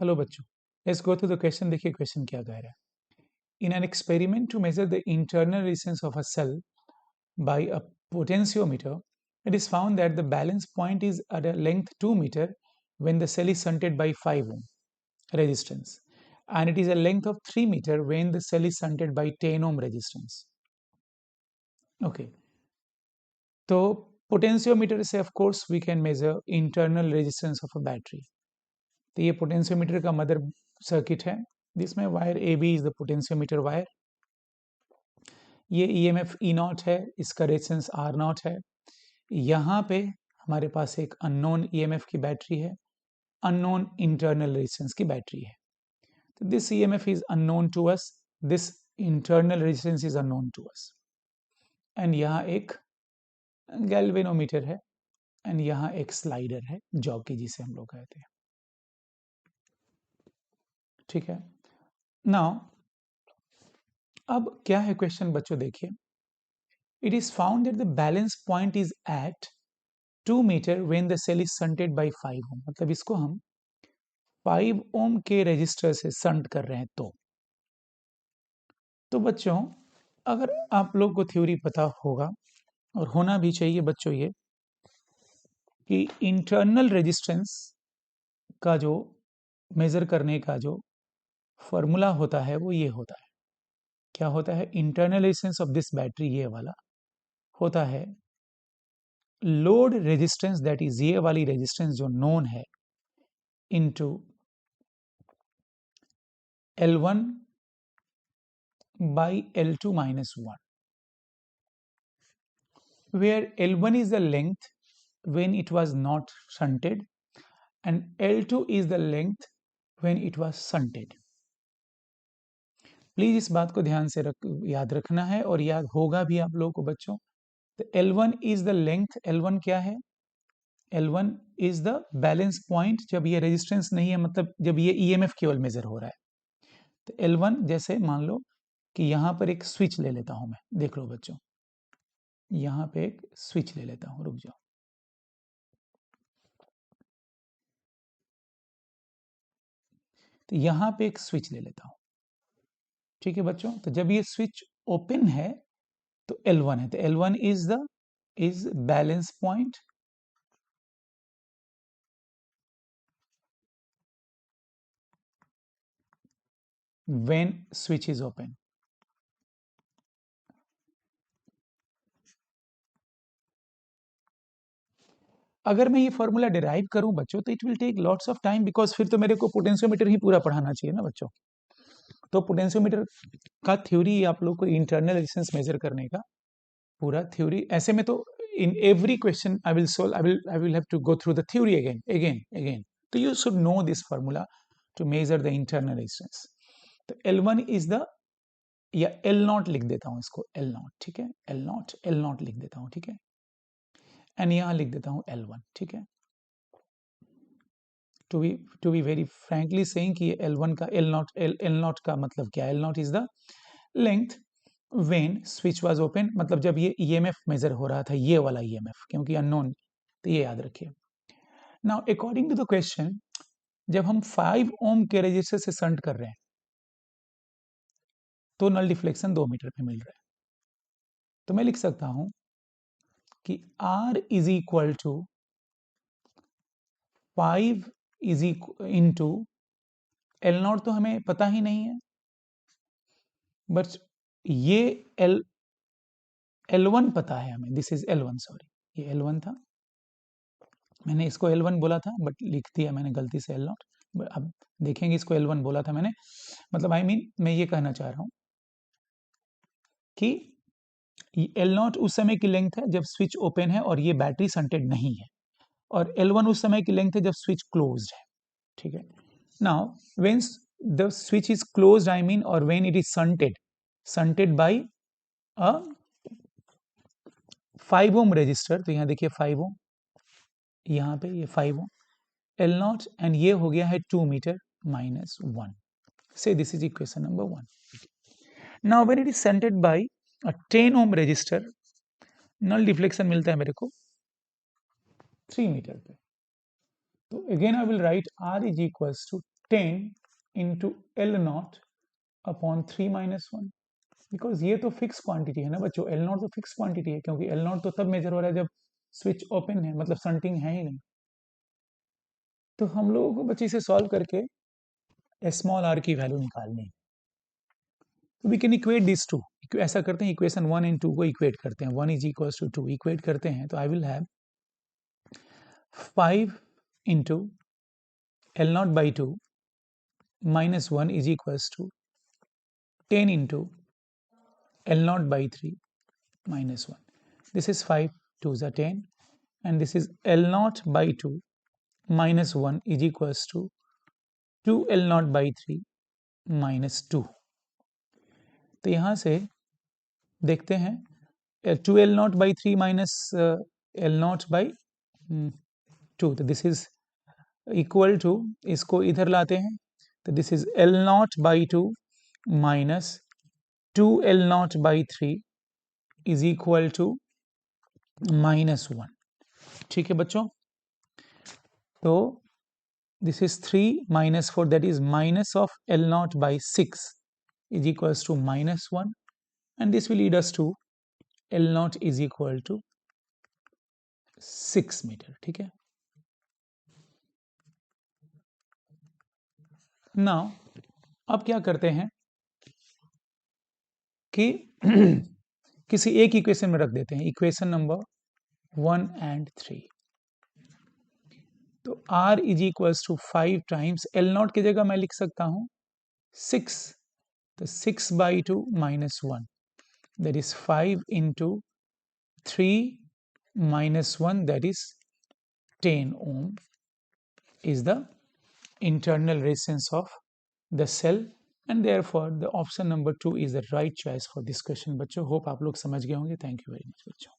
Hello बच्चों, let's go through the question. देखिए question क्या कह रहा है। In an experiment to measure the internal resistance of a cell by a potentiometer, it is found that the balance point is at a length 2 meter when the cell is shunted by 5 ohm resistance, and it is a length of 3 meter when the cell is shunted by 10 ohm resistance. Okay, तो potentiometer से of course we can measure internal resistance of a battery. तो ये potentiometer का mother circuit है जिसमें wire A B is the potentiometer wire. ये EMF E naught है, इसका रेजिस्टेंस आर नॉट है। यहाँ पे हमारे पास एक अननोन ईएमएफ की बैटरी है, अननोन इंटरनल रेजिस्टेंस की बैटरी है। तो this EMF is unknown to us, this internal resistance is unknown to us. And यहाँ एक गैल्वेनोमीटर है एंड यहाँ एक स्लाइडर है, जॉकी जिसे हम लोग कहते हैं। ठीक है, नाउ अब क्या है क्वेश्चन बच्चों, देखिए। It is found that the balance point is at 2 metre when the cell is shunted by 5 ohm. मतलब इसको हम 5 ओम के रेजिस्टर से शंट कर रहे हैं। तो बच्चों, अगर आप लोग को थ्योरी पता होगा और होना भी चाहिए बच्चों, ये कि इंटरनल रेजिस्टेंस का जो मेजर करने का जो फॉर्मूला होता है वो ये होता है। क्या होता है? Internal resistance of this battery, ये वाला होता है लोड रेजिस्टेंस, दैट इज ये वाली रेजिस्टेंस जो नोन है, into L1 by L2 minus 1, where L1 is the length when it was not shunted and L2 is the length when it was shunted. Please इस बात को ध्यान से याद रखना है और याद होगा भी आप लोगों को बच्चों। तो L1 is the length, L1 क्या है? L1 is the balance point जब ये रेजिस्टेंस नहीं है, मतलब जब ये EMF केवल मेजर हो रहा है। तो L1 जैसे मान लो कि यहाँ पर एक स्विच ले लेता हूं मैं, देख लो बच्चों, यहाँ पे एक स्विच ले लेता हूं, रुक जाओ। तो यहाँ पे एक स्विच ले लेता हूं, ठीक है बच्चों। तो जब ये स्विच ओपन है तो L1 है, तो L1 is balance point when switch is open. अगर मैं ये फॉर्मूला डिराइव करूं बच्चों तो it will take lots of time, because फिर तो मेरे को पोटेंशियोमीटर ही पूरा पढ़ाना चाहिए ना बच्चों। तो पोटेंशियोमीटर का थ्योरी आप लोग को इंटरनल रेजिस्टेंस मेजर करने का पूरा थ्योरी, ऐसे में तो in every question I will solve, I will have to go through the theory again again again. तो you should know this formula to measure the internal resistance. तो L1 is the, या L naught लिख देता हूं इसको, L not, ठीक है, L naught लिख देता हूं, ठीक है। एंड यहां लिख देता हूं L1, ठीक है। To be very frankly saying कि L1 का L नॉट का मतलब क्या है? L not is the length when switch was open, मतलब जब ये ईएमएफ मेजर हो रहा था, ये वाला ईएमएफ, क्योंकि अननोन, तो ये याद रखिए। Now according to the question, जब हम 5 ओम के रेजिस्टर से शंट कर रहे हैं तो नल डिफ्लेक्शन 2 मीटर पे मिल रहा है। तो मैं लिख सकता हूं कि R is equal to 5 is into L naught, तो हमें पता ही नहीं है, बट ये L1 पता है हमें, दिस इज L1, सॉरी ये L1 था, मैंने इसको L1 बोला था बट लिख दिया मैंने गलती से L नॉट। अब देखेंगे, इसको L1 बोला था मैंने, मतलब आई मीन मैं ये कहना चाह रहा हूं कि L नॉट उस समय की लेंथ है जब स्विच ओपन है और ये बैटरी शंटेड नहीं है, और L1 उस समय की लेंथ है जब स्विच क्लोज्ड है, ठीक है। Now when the switch is closed, I mean, और when it is shunted by a 5 ohm resistor, तो यहां देखिए 5 ओम, यहाँ पे ये 5 ओम, L नॉट, एंड ये हो गया है 2 metre minus 1. Say this is equation number 1. Now when it is shunted by a 10 ohm resistor, null deflection मिलता है मेरे को 3 मीटर पे। तो again I will write R is equals to 10 into L naught upon 3 minus 1, because ये तो fix quantity है ना बच्चों, L नॉट तो फिक्स क्वांटिटी है, क्योंकि L नॉट तो तब मेजर हो रहा है जब स्विच ओपन है, मतलब शंटिंग है ही नहीं। तो हम लोगों को बच्चे इसे सॉल्व करके स्मॉल r की वैल्यू निकालनी है। तो we can equate this to, ऐसा करते हैं इक्वेशन 1 एंड 2 को इक्वेट करते हैं, 1 इज इक्वल टू 2 इक्वेट करते हैं, तो आई will have 5 into L not by 2 minus 1 is equals to 10 into L naught by 3 minus 1. This is 5 2s are 10, and this is L naught by 2 minus 1 is equals to 2 L naught by 3 minus 2. तो यहाँ से देखते हैं 2 L naught by 3 minus L naught by 2, तो this is equal to, इसको इधर लाते हैं, तो this is L naught by 2 minus 2 L naught by 3 is equal to minus 1. ठीक है बच्चों, तो this is 3 minus 4, that is minus of L naught by 6 is equals to minus 1, and this will lead us to L naught is equal to 6 meter. ठीक है, now अब क्या करते हैं कि किसी एक इक्वेशन में रख देते हैं, इक्वेशन नंबर 1 and 3. तो R is equals to 5 times L naught की जगह मैं लिख सकता हूं 6, तो 6 by 2 minus 1, that is 5 into 3 minus 1, that is 10 ohm is the internal resistance of the cell, and therefore the option number 2 is the right choice for this question. बच्चों, hope आप लोग समझ गए होंगे. थैंक यू वेरी मच बच्चों.